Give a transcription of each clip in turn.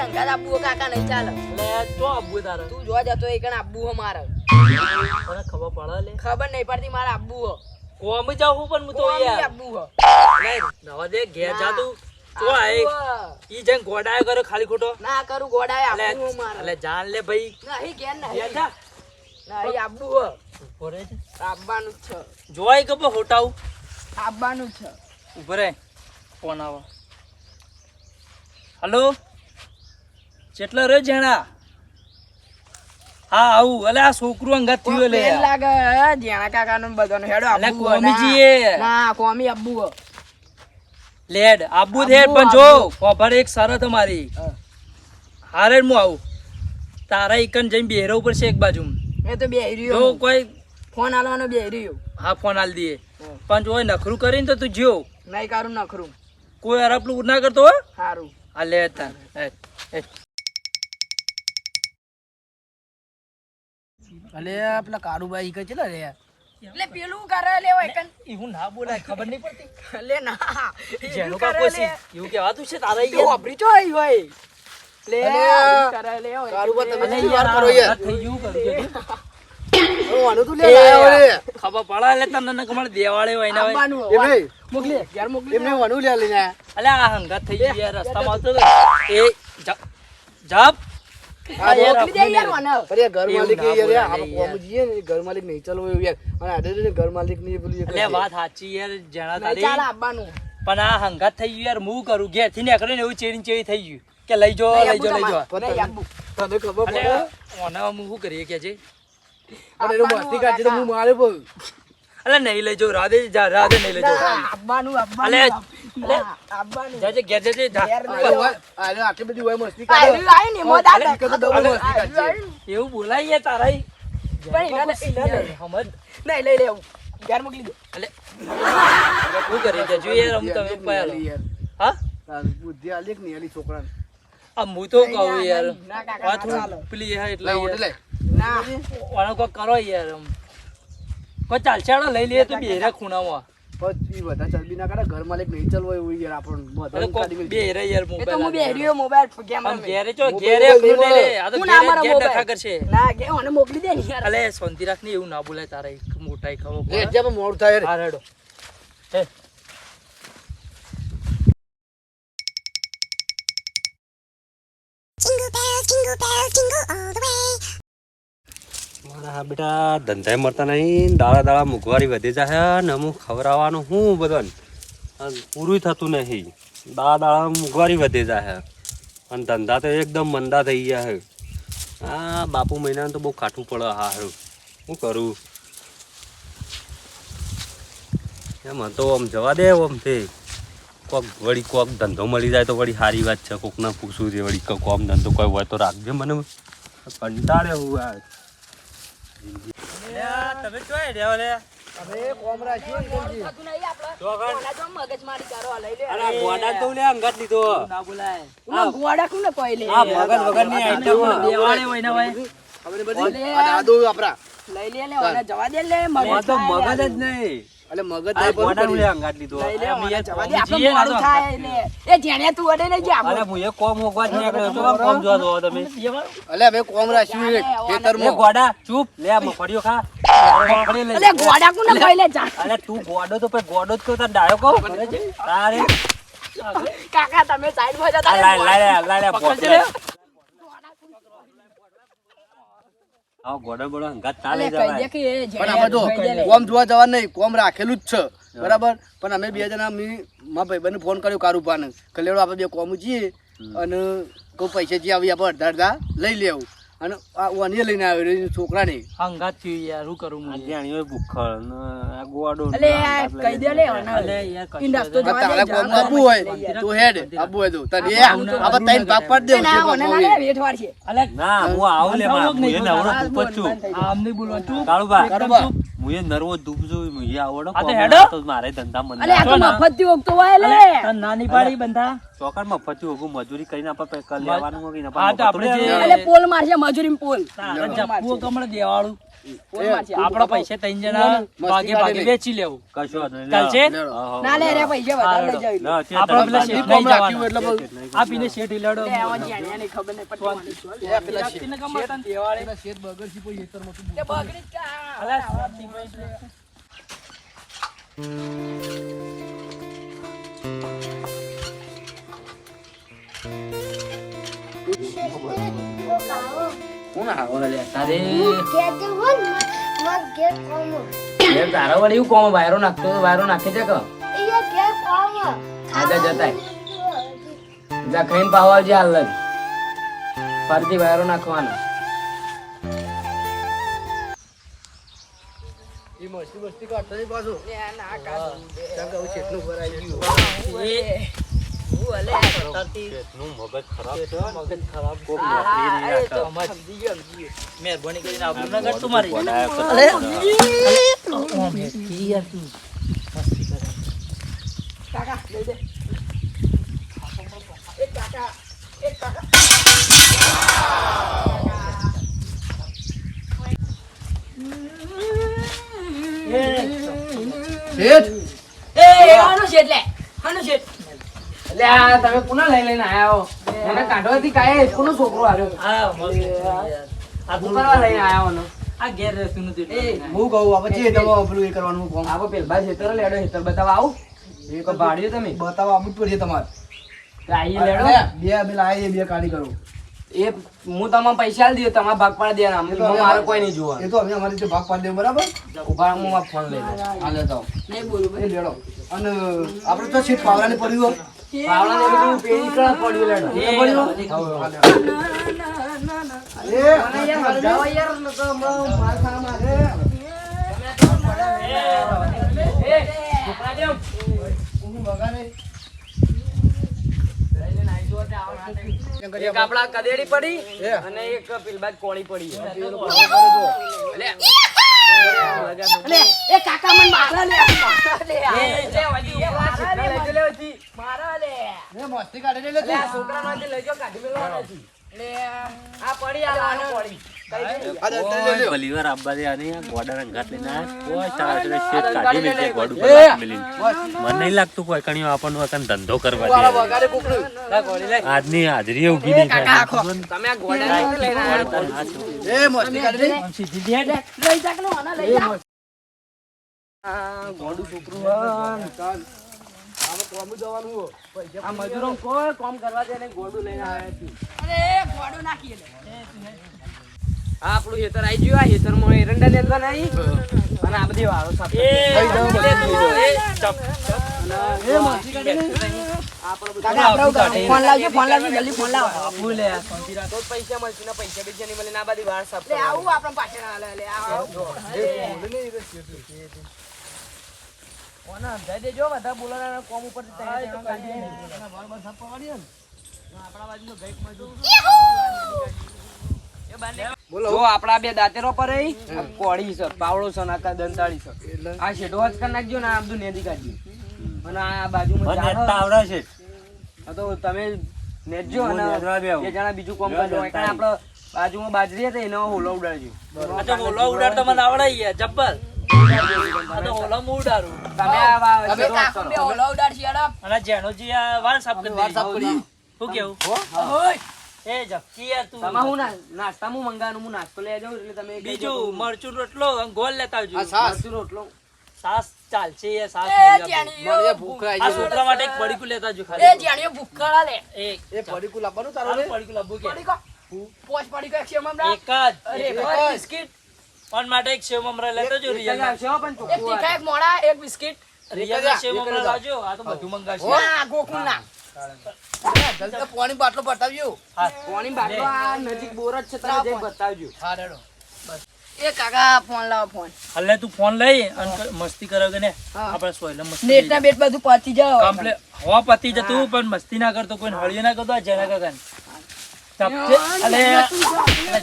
અંગાત આબુ કાકા નહીં ચાલે લે તો આબુ તારે તું જોવા જતો એ કણ આબુ હો મારે મને ખબર પડે લે ખબર નહીં પડતી મારે આબુ હો કોમ જાઉં પણ હું તો યાર આબુ હો લે નવા દે ઘેર જા તું તો આય ઈ જંગ ગોડાયો કરે ખાલી ખોટો ના કરું ગોડાય આબુ હો મારે એટલે જાન લે ભાઈ નહીં કેન ઘેર નહીં જા નહીં આબુ હો ઉભરે છે આબવાનું જ છે જોવાય કે બો હોટાવ આબવાનું જ છે ઉભરે ફોન આવો હલો કેટલા રે જેણા હા આવું અલે આ છોકરું અંગાત થયો લે પેન લાગે જેણા કાકાનો બધાનો હેડો અલે આબુ હો કોમીજીએ ના કોમી આબુ હો લેડ આબુ દે પણ જો ખબર એક શરત અમારી હારે હું આવું તારા એકન જઈને બેહરો ઉપર છે એક બાજુ એ તો બે જો રહ્યો કોઈ ફોન આલવાનો બે રહ્યો હા ફોન આલ દઈએ પણ જો નખરું કરીને તો તું જ્યો નહીં કરું નખરું કોઈ અરપલું ના કરતો હો સારું આ લે તાર અલે પેલા કારુબાઈ કે ચલા રે એટલે પેલું કરે લેવો એકન એવું ના બોલાય ખબર નહીં પડતી લે ના જેનું કા કોઈ એવું કહેવાતું છે તારા ઈ વાપરી ચોય હોય લે કરે લે કારુબા તમે અલે યાર કરો યાર થઈ ગયું કરું કે ઓ આનો તું લે લાયો રે ખબર પડે એટલે તમને ન કમળ દેવાળે હોય ને હોય એમ નહીં મોકલી ઘર મોકલી એમને વાનું લે લઈને અલે આ હંગાત થઈ ગઈ યાર રસ્તામાં આવતો તો એ જપ આ મોકલી દે યાર મને અરે ઘર માલિક એવું ના યાર બોલાય આપ કોમ જીએ ને ઘર માલિક નહીં ચાલવો એવું યાર અને આડે ને ઘર માલિક ની પેલી અલે વાત સાચી યાર જણા નહીં ચાલ તારી આવવાનું પણ આ હંગાત થઈ ગયું યાર હું કરું ઘેર થી નીકળે ને એવું ચેડી ચેડી થઈ ગયું કે લઈ જો લઈ જો લઈ જો નહીં આબુ તને ખબર અલે પડે ઓના હું શું કરીએ કે છે અને એનો મસ્તી કાઢી તો હું મારે બોલ અલે નહીં લઈ જો રાધે જા રાધે નહીં લઈ જો આવવાનું અલે આવવાનું જાજે ઘેર જાજે જા અરે આટલી બધી હોય મસ્તી આયુ કાઢે આયુ ને મોદા અલે, કે તો ડબલ મસ્તી કાઢશે એવું બોલાય યાર તારા પણ ઇના સમજ નહીં લઈ લેવું ઘર મોકલી દે અલે શું કરી કે જો યાર હું તમે પાયલો યાર હા તાર બુદ્ધિ આલી કે નહીં આલી છોકરાને આ હું તો કહું યાર ના કાકા આ થોડું પેલી હે એટલે લે ઓટલે ના ઓનો કોઈ કરો યાર કોઈ ચાલચાડો લઈ લઈએ તો બેરા ખૂણામાં પછી બધા ચરબી ના કાઢે ઘર માલિક નહીં ચાલવો એવું યાર આપણને અરે બધા કોઈ બેરા યાર એ તો હું મોબાઈલ બેહર્યો મોબાઈલ ગેમ આમ રમે ઘેરે ચો મોબાઈલ ઘેરે નહીં ખુલે લે આ તો હું ના ઘેરે મારો ઘેર મોબાઈલ. ડખા કરશે ના ગે મને મોકલી દે ને યાર અલે શાંતિ રાખ ને એવું ના બોલાય તારે એક મોટાઈ ખબર લે પડે જ્યાં મોડું થાય રે હા રેડો હે મારા બેટા ધંધાય મળતા નહીં દાડા દાડા મોંઘવારી વધી જાય ને અમુક ખવડાવવાનું શું બધાને પૂરું થતું નહીં દાડા દાડા મોંઘવારી વધી જાય અને ધંધા તો એકદમ મંદા થઈ ગયા છે આ બાપુ મહિનાને તો બહુ કાઠું પડે હા હારું શું કરું એમ તો આમ જવા દે આમ તે કોક વળી કોક ધંધો મળી જાય તો વળી સારી વાત છે કોકને પૂછવું છે વળી કોમ ધંધો કોઈ હોય તો રાખજે મને કંટાળે હું આ તમે જોઈ રહ્યો લે હવે કોમ રાખીએ ને કેમજી થતું નહીં આપણે ઓલા જો મગજમારી કરો લઈ લે અરે ગોડા તો લે અંગત લીધો ના બોલાય હું ગોડા કોને કોઈ લે આ મગજ વગરની આઈટમ દેવાળે હોય ને હોય હવે બધી આ દાદુ આપડા લઈ લે ઓલા જવા દે લે આ તો મગજ જ થાય નહીં એટલે મગજ આ નહીં ગોડા પડવું લે અંગત લીધો લઈ લે ઓલા જવા દે જીએ આપણે ના મોડું તો થાય લે એ જેણે તું અડે નહીં જા અરે હું એ કોમ હોગવા જ નીકળ્યો તો આમ કોમ જોવા દો તમે એટલે હવે કોમ રાખ્યું છે એ ખેતરમાં ગોડા ચૂપ લે આ મફળિયો ખા મફળી લઈ અલે ગોડા કોને કોઈ લે જા અરે તું ગોડો તો પછી ગોડો જ કહો તાર ડાયો કહો તારે કાકા તમે સાઈડ માં જતા આ લાય પકડજે લે. આ ગોડા બોડા અંગાત તાલે અલે કઈ દે જવાય કે એ પણ આપણે જો કોમ જોવા જવા નહીં કોમ રાખેલું જ છે બરાબર પણ અમે બે જણા મારા ભાઈબંધને ફોન કર્યો કારુપાને કે લેવડો આપણે બે કોમ જઈએ અને કોઈ પૈસા જે આવી આપણે અડધા લઈ લેવું અને આ ઓને લઈને આવ્યો છોકરાને હંગાત થયું યાર શું કરું આ હું જાણીઓ ભૂખળ ને આ ગોડો ને અલે અંગાત લઈ કઈ દે લે જાય. ઓના અલે યાર કશું ઇન્ડસ તો તો જવા તારે દે કોમ આપવું હોય તો હેડ આપવું હોય તો તને એ આપણે ત્રણ પાક પાડી દેવું ના છે ઓના ના લે વેઠવાડ છે અલે ના હું આવું લે બંધ હું એ થવું જ નવરો નહીં. ધૂપ જ છું આમ નહીં બોલવાનું તું કાળુબા કારુબા હું એ નરવો ધૂપ છું હું એ જોઈ આવડો હા તો કોમ હેડો. તો મારે ધંધા મંદા અલે આ તો જો ના. મફત થી ઓગતો હોય લે તને નાની પાડી બંધા ચોકડ મફતી હોગું મજૂરી કરીને આપણે પૈસા લેવાનું હોય ને હા તો આપણે જે અલે પોલ મારશે મજૂરી પોલ તારા જપ્પુઓ કમળે દેવાળું પોલ મારશે આપણા પૈસા ત્રણ જણા ભાગે ભાગે વેચી લેવું કશો વાંધો નહીં. ચાલશે? હા, ના લે રે પૈસા વધારે લઈ જાવી ના, તે આપણે પેલા ધંધા શેઠ કોમ નહીં રાખ્યું એટલે જવાના. બધું. આ પીને શેઠ હિલાડો લે આવા જ્યાંની ખબર નહીં પડતી એ પેલા શેઠ ને કમળ તને દેવાળે. પેલા શેઠ બગડથી કોઈ હેતરમાં તું તે બગડી જ કા અલા, શાંતિ ભાઈ. કોણ આવો લે તારે લે તારા વળી એવું કોમ વાયરો નાખતો તો વાયરો નાખે છે કે આજા જતાય જા ખાઈને પાવા આવજે હાલ જ ફરતી વાયરો નાખવાનો એ મસ્તી મસ્તી કાઢતો નહીં પાછો કારણ કે હવે શેઠનું ઘર આવી ગયું શેઠનું મગજ ખરાબ છે. મગજ ખરાબ કોક નોકરી નહીં રાખતા. મહેરબાની કરીને આબરૂ ના કર તું મારી. બોલાય તો અરે. ધંધા. ઓમ હેઠી યાર તું. મસ્તી કરે. કાકા લઈ દે એક કાકા શેઠ એ આનો શેઠ લે આનો શેઠ લે આ તમે કોના લઈને આયા હો મને કાઢવાથી કાય કોનો છોકરો આવ્યો હા, મસ્ત યાર. આ શું કરવા લઈને આયા હો ને આ ઘેર રહેતું નથી. હું કહું આપણે જે તમે પેલું એ કરવાનું કોમ આપો પેલબા ખેતર લેડો ખેતર બતાવવા આવું એ કો ભાડ્યો તમે બતાવવા આવવું જ પડશે તમારે આઈ લેડો બે પેલા આઈ બે કારીગરો એ હું તમને પૈસા આલી દઉં તમારા ભાગ પાડી દેવાના આમ મારે કોઈ નહીં જોવા એ તો અમે અમારી રીતે ભાગ પાડી દેવું બરાબર ઉભા હું મારો ફોન લઈ લઉં હાલે જાઓ નહીં બોલું એ લેડો અને આપણે તો શેઠ પાવડાને પડ્યું પાવડા ને બધું પેલી કળા પડ્યું લેડો એ હોય. મને યાર સમજાવો યાર નતો હમણાં માર ખાવામાં છે એ છોકરા દેવ એક આપડા કદેડી પડી અને એક પેલબાજ કોળી પડી અલે એ કાકા મને મારા લે મારા લે એ મસ્તી કાઢી લે લે આ છોકરાનો આજે લઈ જાઓ કાઢી મેલવાનો નથી લે આ પડી આ લાનો પડી કોઈ ભલીવાર આબા દે આને આ ગોડા રંગાત લઈને આયા. કોઈ સારા સારા શેઠ આ કાઢી રંગાત મેલજે લઈને ગોડું એ! પર હાથ મેલીને. મને નહીં લાગતું કોઈ કણીઓ આપણને વતન ધંધો કરવા દે. વગાડે કુકડું લા ગોળી લે. આજની હાજરી ઊભી નહીં કાકા થાય. આખો તમે આ ગોડા લઈને આયા એ મસ્તી કાઢી લે આમ સીધી દે હેડ. લઈ જાક નો આના લઈ જા આ ગોડું છોકરું હન આ મજૂરો કોઈ કામ કરવા દે ને ગોડું લઈને આવ્યા છે અરે ગોડું નાખી લે આ આપણું હેતર આવી ગયું આ હેતરમાં એરંડા લેવા નહીં અને આ બધી વાળો સાફ એ લે તું. એ ચપ. એ મસ્તી કાઢી ફોન લાવજો જલ્દી ફોન લાવો આપું લે આ શાંતિ રાખ. તો પૈસા મળશે ને પૈસા બીજા નહીં મળે ના બધી વાર સાફ લે આવું આપણે પાછળ હાલે લે આવો ઓના સમજાઈ દેજો બધા બોલાના કોમ ઉપર તૈયાર કાઢી આપણા બાજુનો ગઈક મજૂર એ બાને જો આપડા બે દાંતેરો પર રહી કોળી છે પાવળો છે નાકા દંતાળી છે આ શેઠો જ કરી નાખજો ને આ બધું નેદી કાઢજો અને આ બાજુમાં મને ઝાડ નેતા આવડે છે. હા તો તમે નેજો હું અને નેદવા બેહું. બે જણા બીજું કામ કરજો કારણ આપણે બાજુમાં બાજરી હતી એનો હોલો ઉડાડજો આ તો ઓલો ઉડાડતો મને આવડે યાર જબ્બર. આ તો ઓલો હું ઉડાડું. તમે આ શેઠો જ કરો. અને જેણોજી આ વાળ સાફ કરી વાર સાફ દે. કરી. શું કેવું? એ જપકી યાર તું. તમે હું નાસ્તા હું મંગાવાનું હું નાસ્તો લઈ જાઉં એટલે તમે બીજું મરચું રોટલો અને ગોળ લેતા આવજો. આ સાસ મરચું રોટલો સાસ ચાલશે યાર, સાસ લઈ આવજો. મને ભૂખ આ આવી છોકરા માટે એક પડીકું લેતા આવજો ખાલી. એક એ પડીકું લાવવાનું તારો તારું રે પડીકું લાવવું કે? એક જ. બિસ્કિટ પણ માટે એક સેવ મમરા લેતો આવજો રિયલમાં. પણ ચોખ્ખું રિયલમાં સેવ મમરા લાવજો. આ તો બધું મંગાવશે. જલ્દી પાણી બાટલો બતાવજો હા. પાણી બાટલો આ નજીક બોર જ છે તમે જઈ બતાવજો હા રેડો એ કાકા ફોન લાવો ફોન હલે તું ફોન લઈ અને મસ્તી કરાવગે ને હા. આપણે સોયલે મસ્તી નેટ ના બેટ બધું પતી જાવ કમ્પ્લીટ હવા પતી જતું પણ મસ્તી ના કરતો, કોઈ હળિયો ના કરતો. આ જેના કાકા અલે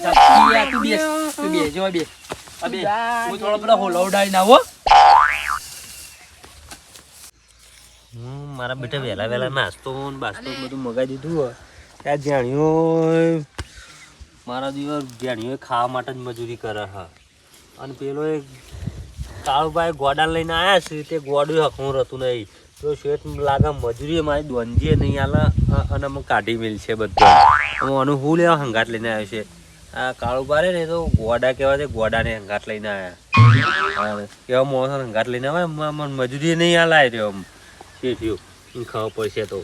ઝપકી યાર, તું બેસ જો બે. આ બે હું થોડો પેલો હોલો ઉડાડીને આવો. મારા બેટા વહેલા વહેલા નાસ્તો ને બાસ્તો બધું મગાવી દીધું હોય ત્યાં જાણીઓ મારા દિવસ જાણીઓ ખાવા માટે જ મજૂરી કરે છે અને પેલો એક કાળુભાઈ ગોડા લઈને આવ્યા છે તે ગોડું હકવું રહેતું નહીં તો શેઠ લાગે મજૂરી મારી દોંજીએ નહીં આલે અને અમે કાઢી મેલ છે બધું અમે આનું હું લેવા હંગાટ લઈને આવ્યો છે આ કાળુભાઈ ને તો ગોડા કહેવાય છે ગોડાને હંગાટ લઈને આવ્યા કેવા મોણસ હંગાટ લઈને આવે મજૂરી નહીં આલાય રહ્યો આમ શેઠિયું ખાવા પડશે તો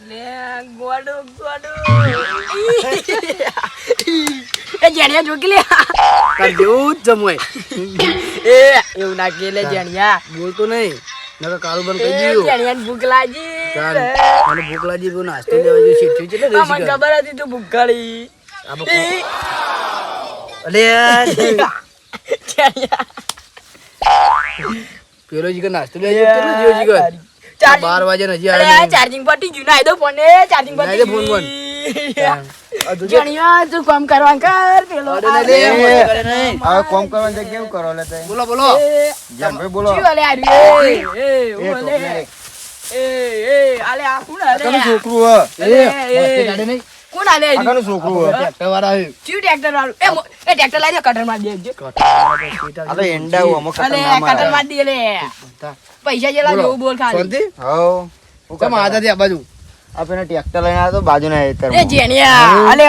લે ગોડો ગોડો એ જેણિયા જોકી લે તાર જેવું જ જમવાય એ એવું ના કે લે જેણિયા બોલતો નહીં નકર કાળું બંધ એ કહી દીધું જેણિયાને ભૂખ લાગી મને ભૂખ લાગી તો નાસ્તો લેવા જોઈએ શેઠી છે મને ખબર હતી તું ભૂખાડી અલે જેણિયા પેલો જીગર નાસ્તો લેવા જોઈએ કેટલો જીવો જીગર 12 વાગે ને હજી અરે આવ્યો નહીં. ચાર્જિંગ પટી ગયું ના દો ફોન એ ચાર્જિંગ નાઈ પટી દે ફોન ગયું આ તું જેણિયા તું કામ કરવા કર પેલો અરે ના લે, કરે નહીં. હવે કોમ કરવાનું છે કેવું કરો લે તે બોલો બોલો જાનભાઈ બોલો શું અલે આર્યું એ ઓલે એ આલે આ કોણ આલે આકાનું છોકરું હ એ ગાડી નહીં કોણ આલે આકાનું છોકરું હ ટ્રેક્ટર વાળા આવ્યું. ચિયું ટ્રેક્ટર વાળું એ ટ્રેક્ટર લાવી દે કટર માર દેજો આ તો એંડા હું અમુક અલે ખતરનાક કટર માર દે લે પૈસા જેલા બોલો. જેવું બોલ ખાલી શાંતિ હવ કેમ આધાથી આ બાજુ આ પેલા ટ્રેક્ટર લઈને આવ્યો તો બાજુના એ ખેતરમાં. જેણિયા અલે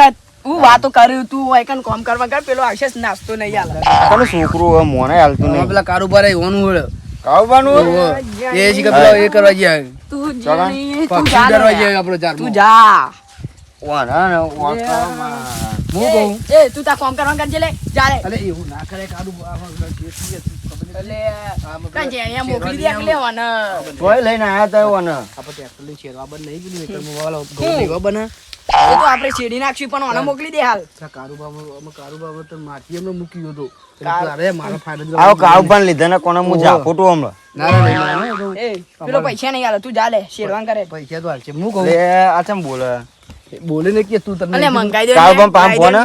હું વાતો કર્યું તું એકન કામ કરવા કર પેલો આવશે નાસ્તો નહીં આલે આકાનું છોકરું હ મોને હાલતું આમાં નહીં પેલા કારોબાર આવ્યો ઓનું વળે. કાવવાનું ઓહો. એ જીગર પેલો એ કરવા ગયા તું ચાલો. જેણી તું પક્ષી જા કરવા લે. ગયા આપણો ચાર તું જા વાના ને વાંકામાં. હું કહું એ તું તા કામ કરવા કરજે લે જા લે અલે એવું ના કરે કારું અલે કાં જેણિયા મોકલી દે કે લેવાના તોય લઈને આયા તા વાના. આપણે ટ્રેક્ટર લઈને શેરવા બંધ નહીં ગયું એકરમાં વાળો દેવા બને એ તો આપણે શેરડી નાખશું પણ ઓને મોકલી દે હાલ કારુબા તો માટી એમને મૂકી ગયો હતો એટલે અરે મારો ફાયદો આવો કાવ પણ લીધા ને કોને હું ઝાપોટું હમણાં. ના ના ના, ના ના, એ પેલો પૈસા નહીં આલે તું જા લે શેરવાન કરે પૈસા તો હાલશે હું કહું લે આ ચમ બોલે બોલે ને કે તું અને તમને મંગાઈ દે કાવ પણ પામ ફોન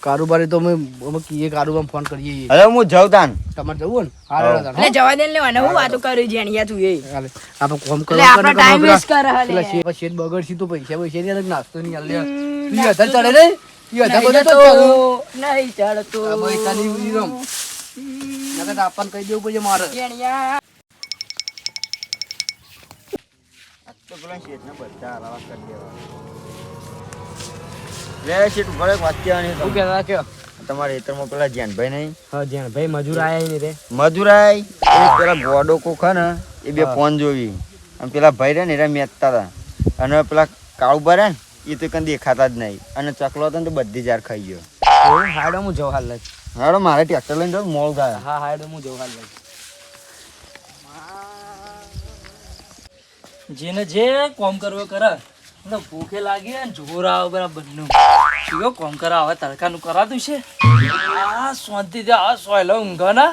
કારુબારી તો અમે કીએ કારુબામ ફોન કરીએ છીએ. હવે હું જાઉં તાન. તમારે જવું ને હારે એટલે જવા દે ને લેવાને હું વાતો કરી જેણિયા તું એ હાલે આપણે કોમ કરો એટલે આપણો ટાઈમ વેસ્ટ કરે હાલે પેલા શેઠ બગડશી તો પૈસા નહીં અલગ નાસ્તો નહીં હાલ લે ઈ હજાર ચડે ને ઈ હજાર બધું તો ચાલો. નહીં ચડતો આ પૈસાની વીરમ નકર તો આપણને કહી દેવું પડશે મારે જેણિયા તો પેલા શેઠને બધા હરાવા કરી દેવા. લે શેઠ ઉપર એક વાત કહેવાની શું હતી. કહેતા કયો તમારા ખેતરમાં પેલા જ્ઞાનભાઈ નહીં હા જ્યાં ભાઈ મજૂર આયા નહીં રે મજુરાઈ એ પેલા ગોડો કોક હે ને એ બે ફોન જોવી અને પેલા ભાઈ રે ને એરા મેચતા હતા અને પેલા કાળુબા રે ને એ તો કઈ દેખાતા જ નહીં અને ચકલો હતો ને તો બધી જાર ખાઈ ગયો. હાડો હું જવ હાલ હાડો મારે ટ્રેક્ટર લઈને જાઉં મોલ થાય. હા હાડો હું જવ હાલ જેને જે કોમ કરવો કરે ને ભૂખે લાગી ને જોર આવે બરાબર નું શીખો કોમ કરા હવે તડકાનું કરાતું છે આ શાંતિથી આ સોયલો ઊંઘો ના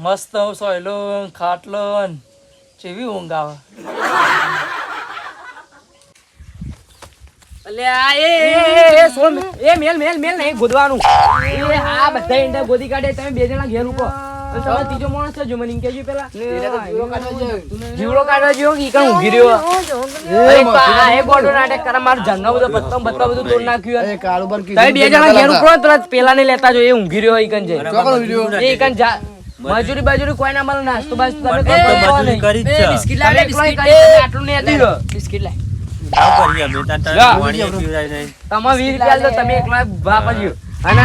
મસ્ત સોયલો ખાટલો ને જેવી ઊંઘ આવે એટલે આ એ સોમ એ મેલ મેલ મેલ નહીં ગોદવાનું એ આ બધા ઈંડા ગોદી કાઢે તમે બે જણા ઘેર ઉકો તમે ત્રીજો માણસ છે જો મને કેજો પેલા જીવડો કાઢવા જો ઈ કણ ઊંઘી રહ્યો અરે આ એ ગોડો નાટક કરે માર જન્નો બધો પત્તો બત્તો બધું તોડ નાખ્યું એ કાળુબાર તમે બે જણા ઘેર ઉકો પેલા પેલા ને લેતા જો એ ઊંઘી રહ્યો ઈ કણ જાય ચોકડો વિડિયો એ ઈ કણ જા મજૂરી બાજુરી કોઈ ના મળે નાસ્તો બાસ્તો તમે તો મજૂરી કરી જ છે. બિસ્કિટ લાવ બિસ્કિટ આટલું નહીં હતા બિસ્કિટ લાવ આવું કરીએ અમે તાન તાન લા. પાણી પીવડાય નહીં. તમે 20 રૂપિયા તો તમે એકલા બાપ જ અને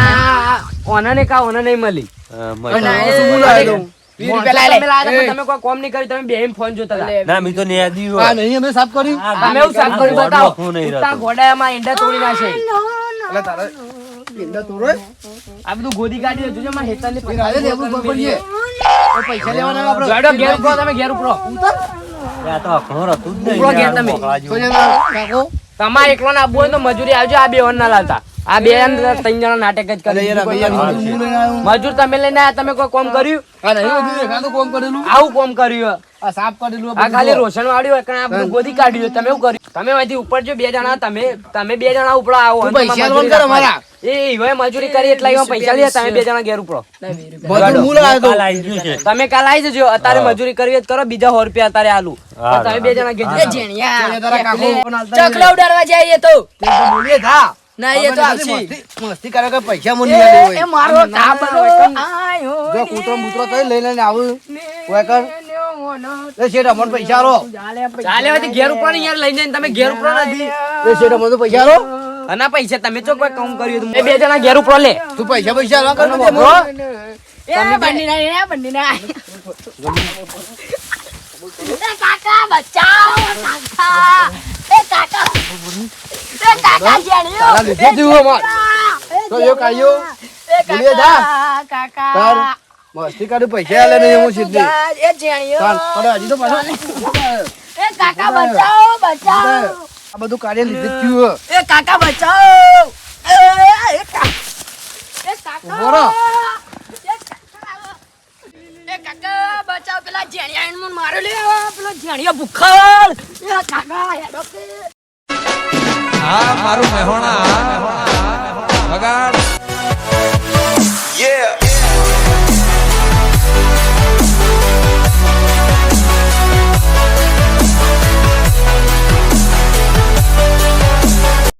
ઓનાને કા ઓના નહીં મળી હા, અને મજા. એ શું બોલાય તો? 20 રૂપિયા તમે લાયા હતા, પણ તમે કોઈ કોમ નહીં કર્યું તમે બેહીને ફોન જોતા હતા ના મેં તો નેદી આ હોય. નહીં અમે સાફ કર્યું તમે એવું સાફ કરી ગોડું બતાવો આખું નહીં ઉતા રહેતું. ઘોડામાં ઈંડા તોડી નાખે એટલે તારે ઈંડા તોડો આ બધું ગોદી કાઢી જોજો માં હેતાની એ રાજે લેવું પડીએ પૈસા લેવાના આપણે ગાડો ઘેર ઉપરો તમે ઘેર ઉપરો આ તો અખણો હતું જ નહીં ઉપરો ઘેર યાર, તમે. મોકળા જેવું. તો કાકો તમારે એકલો ના આપવું હોય તો મજૂરી આવજો આ બે વન ના લાવતા આ બે ત્રણ જણા નાટક જ અરે યાર, કરી યાર, મજૂર હું લઈને આવ્યો. મજૂર તમે લઈને આયા, તમે કોઈ કોમ કર્યું? આ નહીં બધું દેખાતું કોમ કરેલું. આવું કોમ કર્યું આ સાફ કરેલું, આ ખાલી રોશન વાળ્યું હોય, કારણ આ બધું ગોદી કાઢ્યું. તમે શું કર્યું? તમે અહીંથી ઉપર જો બે જણા, તમે બે જણા ઉપડો આવો તું અને પૈસા તમારે લોન કર મજૂરી અમારા. એ ઈવોએ મજૂરી કરી એટલા ઈવોએ પૈસા લે, તમે બે જણા ઘેર ઉપડો. મજૂર હું લાવ્યો તો. કાલ આવી ગયું છે તમે કાલ આવી જજો, અત્યારે મજૂરી કરવી હોય તો કરો, બીજા 100 રૂપિયા અત્યારે આલું. હા, પણ તમે બે જણા ઘેર એ જજો. જેણિયા તારા કાકો પણ હાલતા ચકલા ઉડાડવા જાય એ તો તે તો બોલીએ થા. ના એ તો આવશે મસ્તી કરે કે પૈસા મને નહીં આલે હોય. એ મારો કાબરો આયો જો કૂતરો મૂતરો તો લઈ લઈને આવું કોઈ કર એ શેઠ અમને પૈસા આલો. ચાલે હોયથી ઘેર ઉપડો ને યાર, લઈને જઈને તમે ઘેર ઉપડો નથી. એ શેઠ અમને તો પૈસા આલો. અને આ પૈસા તમે ચો કોઈ કામ કર્યું હતું? એ બે જણા ઘેર ઉપડો લે. તું પૈસા આલવા કર ને બરો? એ બંડીના એ કાકા બચાવ કાકા એ કાકા તારા જેણિયો લીધે જીવો અમાર. તો યો કાયો બોલીએ થા. કાકા તાર મસ્તી કરે પૈસા આલે નહીં હું સીધી. એ જેણિયો તાર અરે હજી તો પાછો એ કાકા બચાવ આ બધું કાર્ય લીધે જ થયું હે. એ કાકા બચાવ એ કાકા ઉભો રહો. એ કાકા બચાવ પેલા જેણિયા મને માર્યો લે પેલો જેણિયો ભૂખડ એ કાકા હેડો કે હા મારું મહેણા વગાડ